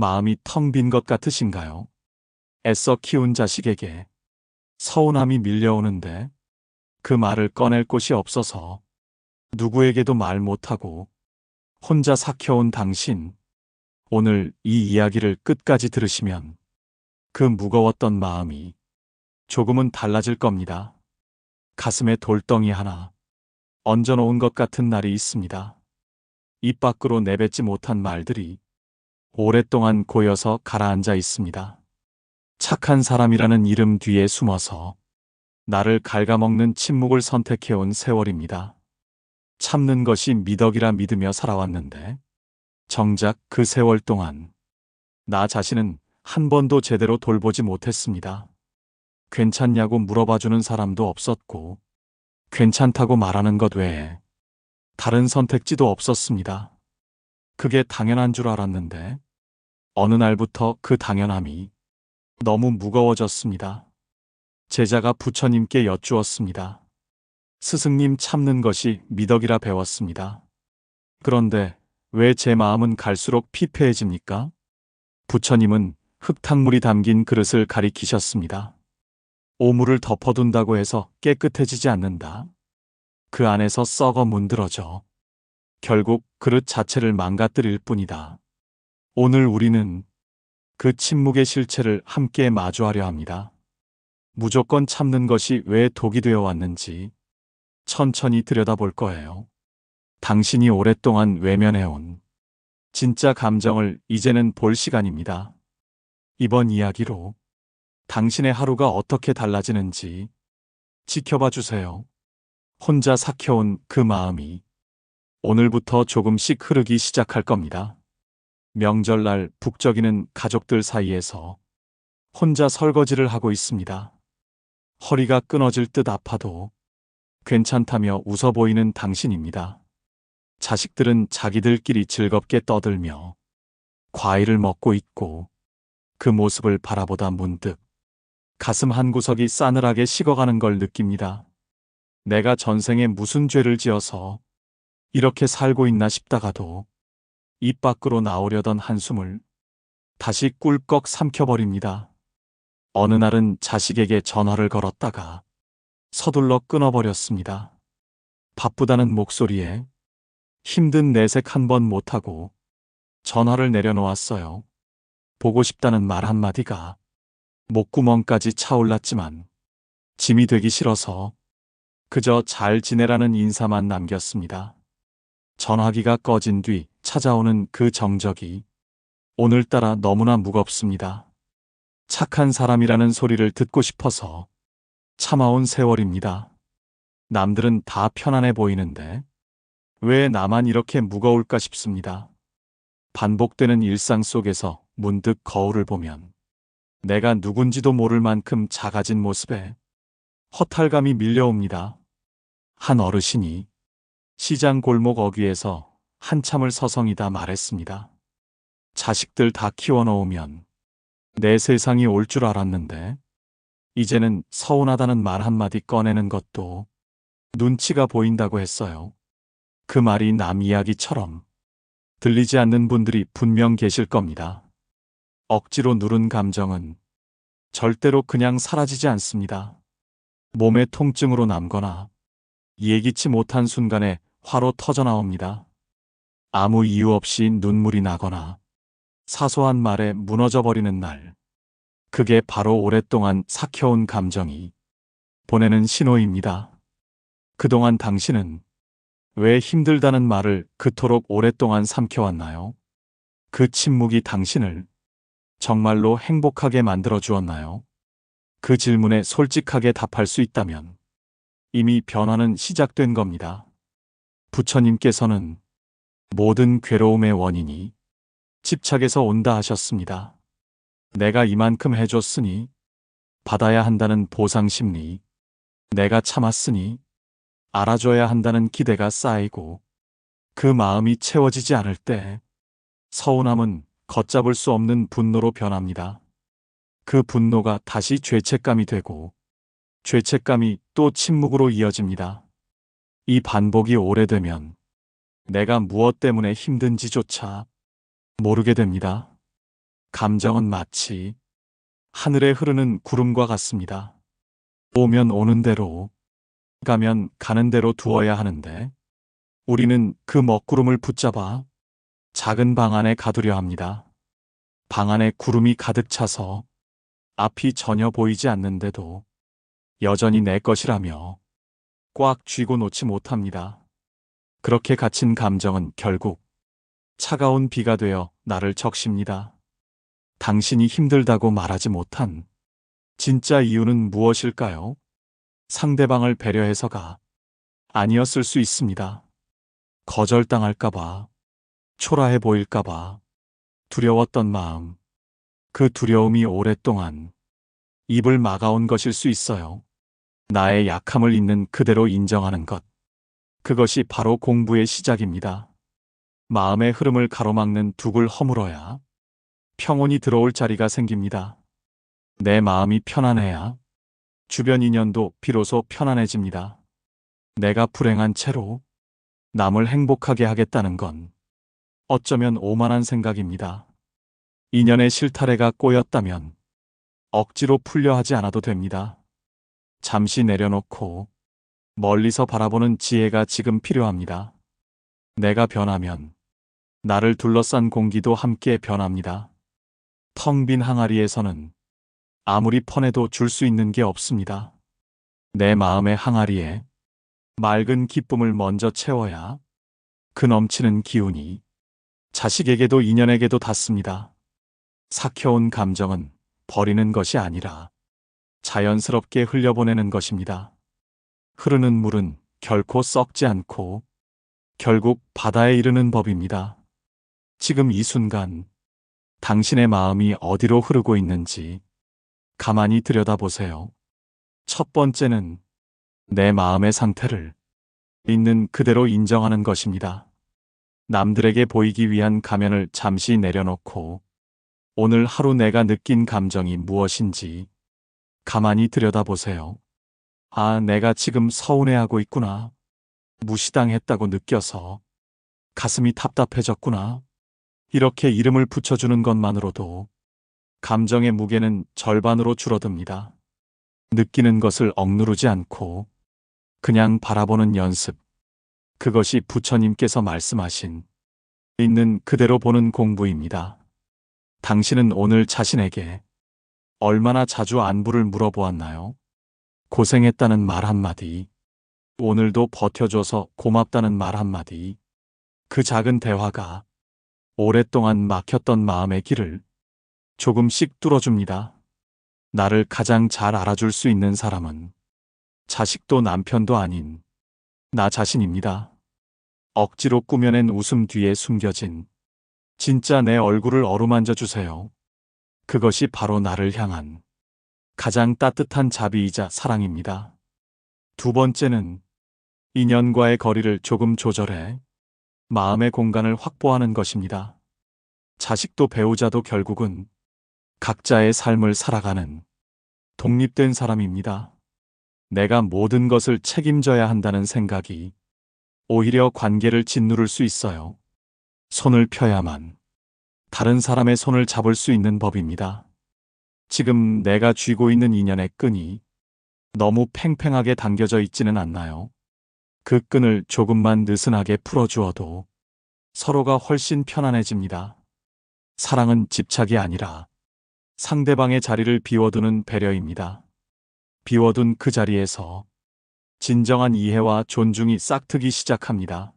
마음이 텅 빈 것 같으신가요? 애써 키운 자식에게 서운함이 밀려오는데 그 말을 꺼낼 곳이 없어서 누구에게도 말 못하고 혼자 삭혀온 당신. 오늘 이 이야기를 끝까지 들으시면 그 무거웠던 마음이 조금은 달라질 겁니다. 가슴에 돌덩이 하나 얹어놓은 것 같은 날이 있습니다. 입 밖으로 내뱉지 못한 말들이 오랫동안 고여서 가라앉아 있습니다. 착한 사람이라는 이름 뒤에 숨어서 나를 갉아먹는 침묵을 선택해온 세월입니다. 참는 것이 미덕이라 믿으며 살아왔는데 정작 그 세월 동안 나 자신은 한 번도 제대로 돌보지 못했습니다. 괜찮냐고 물어봐주는 사람도 없었고 괜찮다고 말하는 것 외에 다른 선택지도 없었습니다. 그게 당연한 줄 알았는데 어느 날부터 그 당연함이 너무 무거워졌습니다. 제자가 부처님께 여쭈었습니다. 스승님, 참는 것이 미덕이라 배웠습니다. 그런데 왜 제 마음은 갈수록 피폐해집니까? 부처님은 흙탕물이 담긴 그릇을 가리키셨습니다. 오물을 덮어둔다고 해서 깨끗해지지 않는다. 그 안에서 썩어 문드러져 결국 그릇 자체를 망가뜨릴 뿐이다. 오늘 우리는 그 침묵의 실체를 함께 마주하려 합니다. 무조건 참는 것이 왜 독이 되어 왔는지 천천히 들여다볼 거예요. 당신이 오랫동안 외면해온 진짜 감정을 이제는 볼 시간입니다. 이번 이야기로 당신의 하루가 어떻게 달라지는지 지켜봐 주세요. 혼자 삭혀온 그 마음이 오늘부터 조금씩 흐르기 시작할 겁니다. 명절날 북적이는 가족들 사이에서 혼자 설거지를 하고 있습니다. 허리가 끊어질 듯 아파도 괜찮다며 웃어 보이는 당신입니다. 자식들은 자기들끼리 즐겁게 떠들며 과일을 먹고 있고 그 모습을 바라보다 문득 가슴 한구석이 싸늘하게 식어가는 걸 느낍니다. 내가 전생에 무슨 죄를 지어서 이렇게 살고 있나 싶다가도 입 밖으로 나오려던 한숨을 다시 꿀꺽 삼켜버립니다. 어느 날은 자식에게 전화를 걸었다가 서둘러 끊어버렸습니다. 바쁘다는 목소리에 힘든 내색 한 번 못하고 전화를 내려놓았어요. 보고 싶다는 말 한마디가 목구멍까지 차올랐지만 짐이 되기 싫어서 그저 잘 지내라는 인사만 남겼습니다. 전화기가 꺼진 뒤 찾아오는 그 정적이 오늘따라 너무나 무겁습니다. 착한 사람이라는 소리를 듣고 싶어서 참아온 세월입니다. 남들은 다 편안해 보이는데 왜 나만 이렇게 무거울까 싶습니다. 반복되는 일상 속에서 문득 거울을 보면 내가 누군지도 모를 만큼 작아진 모습에 허탈감이 밀려옵니다. 한 어르신이 시장 골목 어귀에서 한참을 서성이다 말했습니다. 자식들 다 키워놓으면 내 세상이 올 줄 알았는데 이제는 서운하다는 말 한마디 꺼내는 것도 눈치가 보인다고 했어요. 그 말이 남 이야기처럼 들리지 않는 분들이 분명 계실 겁니다. 억지로 누른 감정은 절대로 그냥 사라지지 않습니다. 몸의 통증으로 남거나 예기치 못한 순간에 화로 터져 나옵니다. 아무 이유 없이 눈물이 나거나 사소한 말에 무너져 버리는 날. 그게 바로 오랫동안 삭혀온 감정이 보내는 신호입니다. 그동안 당신은 왜 힘들다는 말을 그토록 오랫동안 삼켜왔나요? 그 침묵이 당신을 정말로 행복하게 만들어 주었나요? 그 질문에 솔직하게 답할 수 있다면 이미 변화는 시작된 겁니다. 부처님께서는 모든 괴로움의 원인이 집착에서 온다 하셨습니다. 내가 이만큼 해줬으니 받아야 한다는 보상심리, 내가 참았으니 알아줘야 한다는 기대가 쌓이고 그 마음이 채워지지 않을 때 서운함은 걷잡을 수 없는 분노로 변합니다. 그 분노가 다시 죄책감이 되고 죄책감이 또 침묵으로 이어집니다. 이 반복이 오래되면 내가 무엇 때문에 힘든지조차 모르게 됩니다. 감정은 마치 하늘에 흐르는 구름과 같습니다. 오면 오는 대로, 가면 가는 대로 두어야 하는데, 우리는 그 먹구름을 붙잡아 작은 방 안에 가두려 합니다. 방 안에 구름이 가득 차서 앞이 전혀 보이지 않는데도 여전히 내 것이라며 꽉 쥐고 놓지 못합니다. 그렇게 갇힌 감정은 결국 차가운 비가 되어 나를 적십니다. 당신이 힘들다고 말하지 못한 진짜 이유는 무엇일까요? 상대방을 배려해서가 아니었을 수 있습니다. 거절당할까봐, 초라해 보일까봐, 두려웠던 마음, 그 두려움이 오랫동안 입을 막아온 것일 수 있어요. 나의 약함을 있는 그대로 인정하는 것. 그것이 바로 공부의 시작입니다. 마음의 흐름을 가로막는 둑을 허물어야 평온이 들어올 자리가 생깁니다. 내 마음이 편안해야 주변 인연도 비로소 편안해집니다. 내가 불행한 채로 남을 행복하게 하겠다는 건 어쩌면 오만한 생각입니다. 인연의 실타래가 꼬였다면 억지로 풀려 하지 않아도 됩니다. 잠시 내려놓고 멀리서 바라보는 지혜가 지금 필요합니다. 내가 변하면 나를 둘러싼 공기도 함께 변합니다. 텅 빈 항아리에서는 아무리 퍼내도 줄 수 있는 게 없습니다. 내 마음의 항아리에 맑은 기쁨을 먼저 채워야 그 넘치는 기운이 자식에게도 인연에게도 닿습니다. 삭혀온 감정은 버리는 것이 아니라 자연스럽게 흘려보내는 것입니다. 흐르는 물은 결코 썩지 않고 결국 바다에 이르는 법입니다. 지금 이 순간 당신의 마음이 어디로 흐르고 있는지 가만히 들여다보세요. 첫 번째는 내 마음의 상태를 있는 그대로 인정하는 것입니다. 남들에게 보이기 위한 가면을 잠시 내려놓고 오늘 하루 내가 느낀 감정이 무엇인지 가만히 들여다보세요. 아, 내가 지금 서운해하고 있구나. 무시당했다고 느껴서 가슴이 답답해졌구나. 이렇게 이름을 붙여주는 것만으로도 감정의 무게는 절반으로 줄어듭니다. 느끼는 것을 억누르지 않고 그냥 바라보는 연습. 그것이 부처님께서 말씀하신 있는 그대로 보는 공부입니다. 당신은 오늘 자신에게 얼마나 자주 안부를 물어보았나요? 고생했다는 말 한마디, 오늘도 버텨줘서 고맙다는 말 한마디, 그 작은 대화가 오랫동안 막혔던 마음의 길을 조금씩 뚫어줍니다. 나를 가장 잘 알아줄 수 있는 사람은 자식도 남편도 아닌 나 자신입니다. 억지로 꾸며낸 웃음 뒤에 숨겨진 진짜 내 얼굴을 어루만져 주세요. 그것이 바로 나를 향한 가장 따뜻한 자비이자 사랑입니다. 두 번째는 인연과의 거리를 조금 조절해 마음의 공간을 확보하는 것입니다. 자식도 배우자도 결국은 각자의 삶을 살아가는 독립된 사람입니다. 내가 모든 것을 책임져야 한다는 생각이 오히려 관계를 짓누를 수 있어요. 손을 펴야만 다른 사람의 손을 잡을 수 있는 법입니다. 지금 내가 쥐고 있는 인연의 끈이 너무 팽팽하게 당겨져 있지는 않나요? 그 끈을 조금만 느슨하게 풀어주어도 서로가 훨씬 편안해집니다. 사랑은 집착이 아니라 상대방의 자리를 비워두는 배려입니다. 비워둔 그 자리에서 진정한 이해와 존중이 싹트기 시작합니다.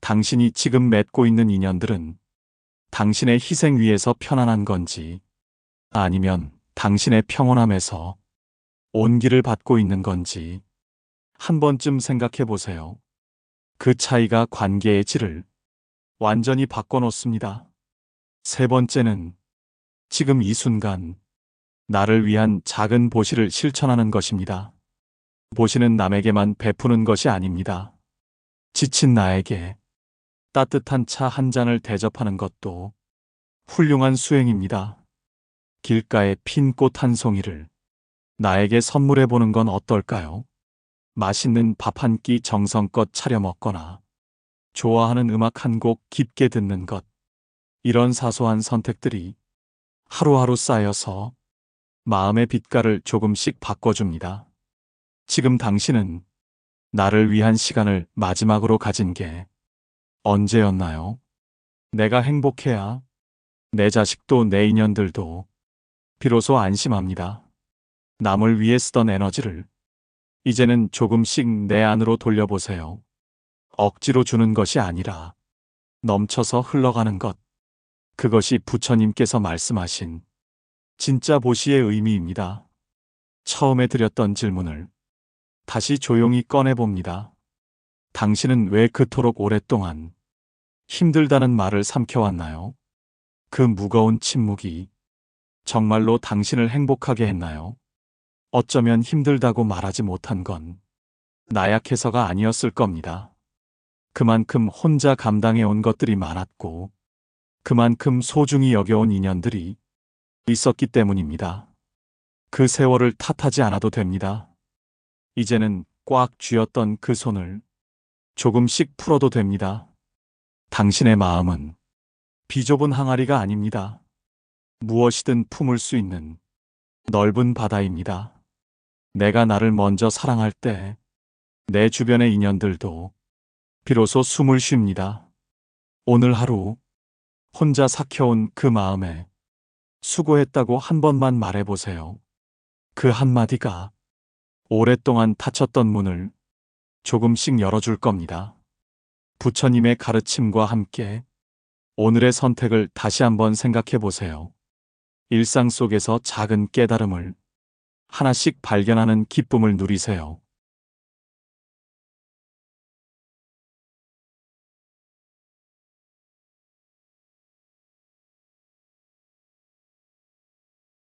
당신이 지금 맺고 있는 인연들은 당신의 희생 위에서 편안한 건지 아니면 당신의 평온함에서 온기를 받고 있는 건지 한 번쯤 생각해 보세요. 그 차이가 관계의 질을 완전히 바꿔놓습니다. 세 번째는 지금 이 순간 나를 위한 작은 보시를 실천하는 것입니다. 보시는 남에게만 베푸는 것이 아닙니다. 지친 나에게 따뜻한 차 한 잔을 대접하는 것도 훌륭한 수행입니다. 길가에 핀 꽃 한 송이를 나에게 선물해 보는 건 어떨까요? 맛있는 밥 한 끼 정성껏 차려 먹거나 좋아하는 음악 한 곡 깊게 듣는 것. 이런 사소한 선택들이 하루하루 쌓여서 마음의 빛깔을 조금씩 바꿔줍니다. 지금 당신은 나를 위한 시간을 마지막으로 가진 게 언제였나요? 내가 행복해야 내 자식도 내 인연들도 비로소 안심합니다. 남을 위해 쓰던 에너지를 이제는 조금씩 내 안으로 돌려보세요. 억지로 주는 것이 아니라 넘쳐서 흘러가는 것. 그것이 부처님께서 말씀하신 진짜 보시의 의미입니다. 처음에 드렸던 질문을 다시 조용히 꺼내봅니다. 당신은 왜 그토록 오랫동안 힘들다는 말을 삼켜왔나요? 그 무거운 침묵이 정말로 당신을 행복하게 했나요? 어쩌면 힘들다고 말하지 못한 건 나약해서가 아니었을 겁니다. 그만큼 혼자 감당해온 것들이 많았고, 그만큼 소중히 여겨온 인연들이 있었기 때문입니다. 그 세월을 탓하지 않아도 됩니다. 이제는 꽉 쥐었던 그 손을 조금씩 풀어도 됩니다. 당신의 마음은 비좁은 항아리가 아닙니다. 무엇이든 품을 수 있는 넓은 바다입니다. 내가 나를 먼저 사랑할 때 내 주변의 인연들도 비로소 숨을 쉽니다. 오늘 하루 혼자 삭혀온 그 마음에 수고했다고 한 번만 말해보세요. 그 한마디가 오랫동안 닫혔던 문을 조금씩 열어줄 겁니다. 부처님의 가르침과 함께 오늘의 선택을 다시 한번 생각해 보세요. 일상 속에서 작은 깨달음을 하나씩 발견하는 기쁨을 누리세요.